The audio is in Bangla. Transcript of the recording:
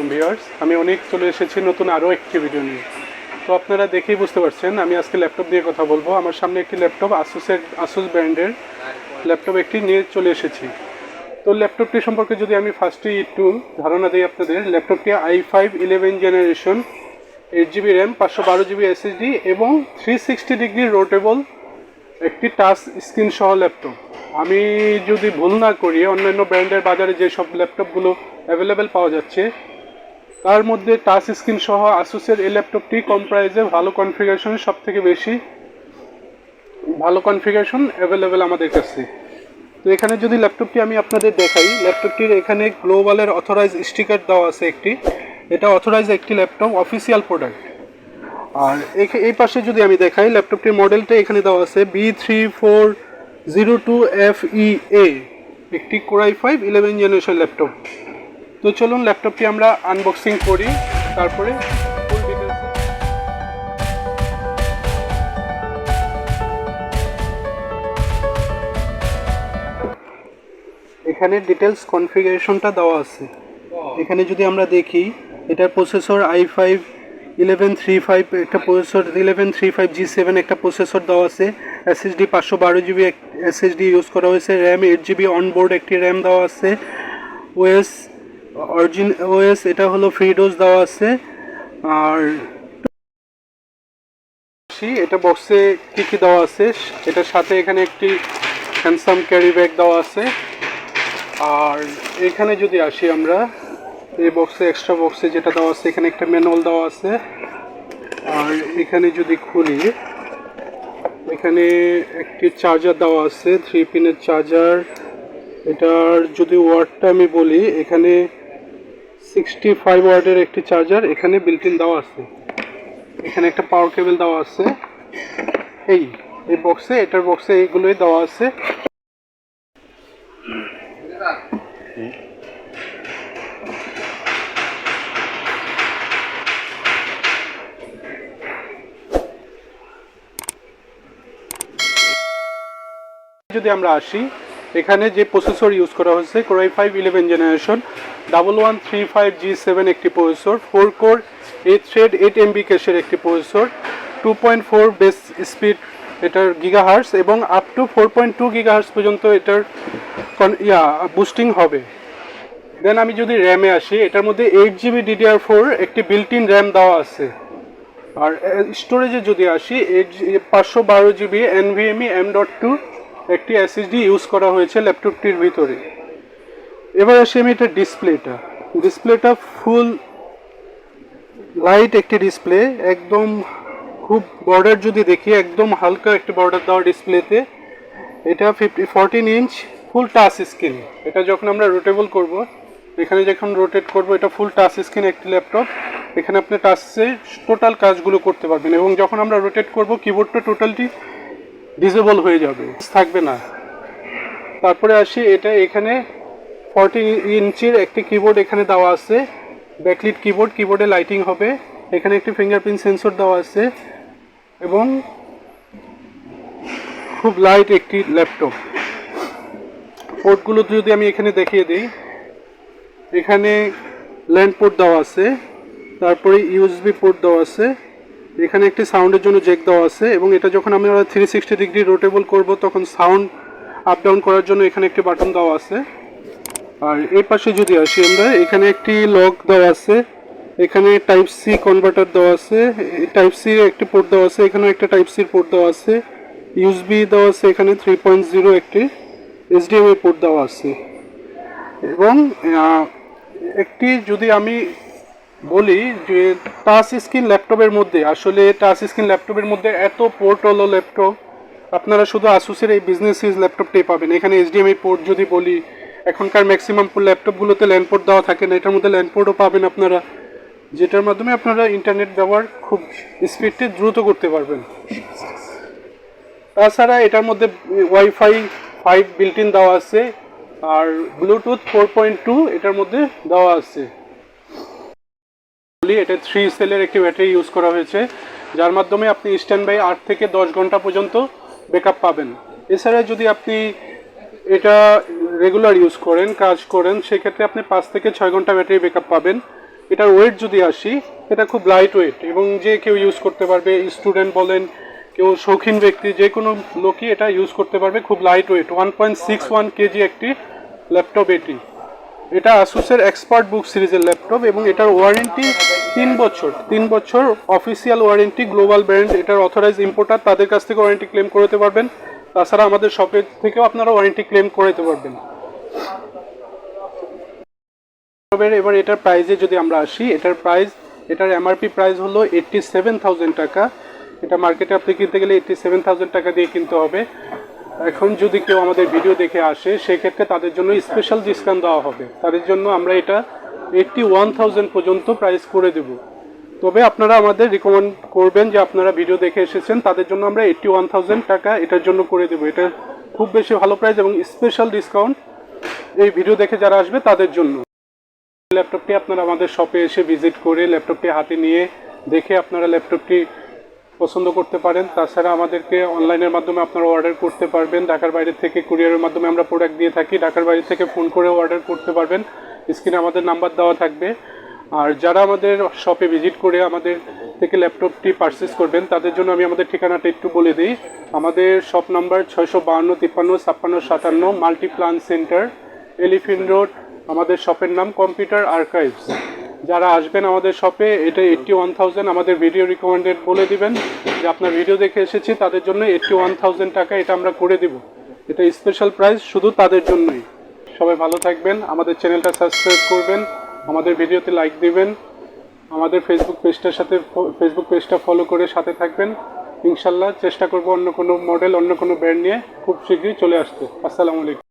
আলাইকুম ভিউয়ার্স, আমি অনেক চলে এসেছি নতুন আরও একটি ভিডিও নিয়ে। তো আপনারা দেখেই বুঝতে পারছেন আমি আজকে ল্যাপটপ দিয়ে কথা বলবো। আমার সামনে একটি ল্যাপটপ আসুস ব্র্যান্ডের ল্যাপটপ একটি নিয়ে চলে এসেছি। তো ল্যাপটপটি সম্পর্কে যদি আমি ফার্স্টে একটু ধারণা দিই আপনাদের, ল্যাপটপটি i5 11 generation, 8GB RAM, 512GB SSD এবং 360 ডিগ্রি রোটেবল একটি টাচ স্ক্রিন সহ ল্যাপটপ। আমি যদি ভুল না করি, অন্যান্য ব্র্যান্ডের বাজারে যেসব ল্যাপটপগুলো অ্যাভেলেবেল পাওয়া যাচ্ছে তার মধ্যে টাচ স্ক্রিন সহ আসুসের এই ল্যাপটপটি কম প্রাইসে ভালো কনফিগারেশনের সব থেকে বেশি ভালো কনফিগারেশন অ্যাভেলেবেল আমাদের কাছে। তো এখানে যদি ল্যাপটপটি আমি আপনাদের দেখাই, ল্যাপটপটির এখানে গ্লোবালের অথরাইজ স্টিকার দেওয়া আছে একটি, এটা অথরাইজ একটি ল্যাপটপ, অফিসিয়াল প্রোডাক্ট। আর এই পাশে যদি আমি দেখাই, ল্যাপটপটির মডেলটা এখানে দেওয়া আছে B3402FEA, একটি Core i5 11 জেনারেশন ল্যাপটপ। তো চলুন ল্যাপটপটি আমরা আনবক্সিং করি, তারপরে ফুল ডিটেলস। এখানে ডিটেলস কনফিগারেশনটা দেওয়া আছে। এখানে যদি আমরা দেখি, এটার প্রসেসর i5 1135, একটা প্রসেসর 1135G7 একটা প্রসেসর দেওয়া আছে। SSD 512GB SSD ইউজ করা হয়েছে। র্যাম 8GB অনবোর্ড একটি র্যাম দেওয়া আছে। OS এটা হলো ফ্রি ডোজ দেওয়া আছে। আর এটা বক্সে কি কি দেওয়া আছে, এটার সাথে এখানে একটি হ্যান্ডসাম ক্যারি ব্যাগ দেওয়া আছে। আর এখানে যদি আসি আমরা, এই বক্সে এক্সট্রা বক্সে যেটা দেওয়া আছে, এখানে একটা ম্যানুয়াল দেওয়া আছে। আর এখানে যদি খুলি, এখানে একটি চার্জার দেওয়া আছে, 3 পিনের চার্জার। এটার যদি ওয়াটটা আমি বলি, এখানে 65 ওয়াটের একটি চার্জার এখানে বিল্ট ইন দেওয়া আছে। এখানে একটা পাওয়ার কেবল দেওয়া আছে। এই বক্সে, এটার বক্সে এইগুলোই দেওয়া আছে। যদি আমরা আসি, এখানে যে প্রসেসর ইউজ করা হয়েছে, Core i5 11 জেনারেশন 1135G7 একটি প্রসেসর, 4 কোর 8 থ্রেড 8MB ক্যাশের একটি প্রসেসর, 2.4 বেস স্পিড এটার গিগাহার্টস এবং আপ টু 4.2 গিগাহার্টস পর্যন্ত এটার বুস্টিং হবে। দেন আমি যদি র্যামে আসি, এটার মধ্যে 8GB DDR4 একটি বিল্ট ইন র্যাম দেওয়া আছে। আর স্টোরেজে যদি আসি, 512GB NVMe M.2 একটি SSD ইউজ করা হয়েছে ল্যাপটপটির ভিতরে। এবার আসি আমি এটা ডিসপ্লেটা ফুল লাইট একটি ডিসপ্লে, একদম খুব বর্ডার যদি দেখি, একদম হালকা একটি বর্ডার দেওয়া ডিসপ্লেতে। এটা 14 ইঞ্চ ফুল টাচ স্ক্রিন। এটা যখন আমরা রোটেবল করব, এখানে যখন রোটেট করব, এটা ফুল টাচ স্ক্রিন একটি ল্যাপটপ। এখানে আপনি টাচে টোটাল কাজগুলো করতে পারবেন এবং যখন আমরা রোটেট করব, কিবোর্ডটা টোটালটি ডিসেবল হয়ে যাবে, থাকবে না। তারপরে আসি, এটা এখানে 40 ইঞ্চির একটি কিবোর্ড এখানে দেওয়া আছে, ব্যাকলিট কিবোর্ডে লাইটিং হবে। এখানে একটি ফিঙ্গারপ্রিন্ট সেন্সর দেওয়া আছে এবং খুব লাইট একটি ল্যাপটপ। পোর্টগুলো যদি আমি এখানে দেখিয়ে দিই, এখানে ল্যান্ড পোর্ট দেওয়া আছে, তারপরে USB পোর্ট দেওয়া আছে, এখানে একটি সাউন্ডের জন্য জ্যাক দেওয়া আছে এবং এটা যখন আমরা 360 ডিগ্রি রোটেবল করব, তখন সাউন্ড আপ ডাউন করার জন্য এখানে একটি বাটন দেওয়া আছে। আর এই পাশে যদি আসি আমরা, এখানে একটি লক দেওয়া আছে, এখানে টাইপ সি কনভার্টার দেওয়া আছে, টাইপ সি একটি পোর্ট দেওয়া আছে, এখানেও একটা টাইপ সি পোর্ট দেওয়া আছে, USB দেওয়া আছে, এখানে 3.0 একটি HDMI পোর্ট দেওয়া আছে। এবং একটি যদি আমি বলি যে টাচ স্ক্রিন ল্যাপটপের মধ্যে, আসলে টাচ স্ক্রিন ল্যাপটপের মধ্যে এত পোর্ট হলো ল্যাপটপ, আপনারা শুধু আসুসের এই বিজনেস সিরিজ ল্যাপটপটাই পাবেন। এখানে HDMI পোর্ট যদি বলি, এখনকার ম্যাক্সিমাম ল্যাপটপগুলোতে ল্যান্ড পোর্ট দেওয়া থাকে না, এটার মধ্যে ল্যান্ড পোর্টও পাবেন আপনারা, যেটার মাধ্যমে আপনারা ইন্টারনেট ব্যবহার খুব স্পিডে দ্রুত করতে পারবেন। তাছাড়া এটার মধ্যে ওয়াইফাই 5 বিল্ট ইন দেওয়া আছে আর ব্লুটুথ 4.2 এটার মধ্যে দেওয়া আছে। এটা 3 সেলের একটি ব্যাটারি ইউজ করা হয়েছে, যার মাধ্যমে আপনি স্ট্যান্ড বাই 8 থেকে 10 ঘন্টা পর্যন্ত ব্যাকআপ পাবেন। এছাড়া যদি আপনি এটা রেগুলার ইউজ করেন, কাজ করেন, সেক্ষেত্রে আপনি 5 থেকে 6 ঘন্টা ব্যাটারি ব্যাকআপ পাবেন। এটার ওয়েট যদি আসি, এটা খুব লাইট ওয়েট এবং যে কেউ ইউজ করতে পারবে, স্টুডেন্ট বলেন, কেউ শৌখিন ব্যক্তি, যে কোনো লোকই এটা ইউজ করতে পারবে। খুব লাইট ওয়েট, 1.61 কেজি একটি ল্যাপটপ এটি। এটা আসুসের এক্সপার্টবুক সিরিজের ল্যাপটপ এবং এটার ওয়ারেন্টি 3 বছর অফিসিয়াল ওয়ারেন্টি। গ্লোবাল ব্র্যান্ড, এটার অথরাইজ ইম্পোর্টার, তাদের কাছ থেকে ওয়ারেন্টি ক্লেম করতে পারবেন। তাছাড়া আমাদের শপের থেকেও আপনারা ওয়ারেন্টি ক্লেম করতে পারবেন। এবার এটার প্রাইসে যদি আমরা আসি, এটার এমআরপি প্রাইস হলো 87,000 টাকা। এটা মার্কেটে আপনি কিনতে গেলে 87,000 টাকা দিয়ে কিনতে হবে। এখন যদি কেউ আমাদের ভিডিও দেখে আসে, সেক্ষেত্রে তাদের জন্য স্পেশাল ডিসকাউন্ট দেওয়া হবে। তাদের জন্য আমরা এটা 81,000 পর্যন্ত প্রাইস করে দেব। তবে আপনারা আমাদের রিকমেন্ড করবেন যে আপনারা ভিডিও দেখে এসেছেন, তাদের জন্য আমরা 81,000 টাকা এটার জন্য করে দেব। এটা খুব বেশি ভালো প্রাইস এবং স্পেশাল ডিসকাউন্ট এই ভিডিও দেখে যারা আসবে তাদের জন্য। ল্যাপটপটি আপনারা আমাদের শপে এসে ভিজিট করে ল্যাপটপটি হাতে নিয়ে দেখে আপনারা ল্যাপটপটি পছন্দ করতে পারেন। তাছাড়া আমাদেরকে অনলাইনের মাধ্যমে আপনারা অর্ডার করতে পারবেন। ঢাকার বাইরে থেকে কুরিয়ারের মাধ্যমে আমরা প্রোডাক্ট দিয়ে থাকি। ঢাকার বাইরে থেকে ফোন করে অর্ডার করতে পারবেন। স্ক্রিনে আমাদের নাম্বার দেওয়া থাকবে। আর যারা আমাদের শপে ভিজিট করে আমাদের থেকে ল্যাপটপটি পারচেস করবেন, তাদের জন্য আমি আমাদের ঠিকানাটা একটু বলে দিই। আমাদের shop number 652-53-57 Multiplan centre, elephant road. আমাদের শপের নাম কম্পিউটার আর্কাইভস। যারা আসবেন আমাদের শপে, এটা 81,000 আমাদের ভিডিও রিকমেন্ডেড বলে দিবেন যে আপনার ভিডিও দেখে এসেছি, তাদের জন্য 81,000 টাকা এটা আমরা করে দেব। এটা স্পেশাল প্রাইস শুধু তাদের জন্যই। সবাই ভালো থাকবেন, আমাদের চ্যানেলটা সাবস্ক্রাইব করবেন, আমাদের ভিডিওতে লাইক দিবেন, আমাদের ফেসবুক পেজটা ফলো করে সাথে থাকবেন। ইনশাল্লাহ চেষ্টা করব অন্য কোনো মডেল, অন্য কোনো ব্র্যান্ড নিয়ে খুব শীঘ্রই চলে আসতে। আসসালামু আলাইকুম।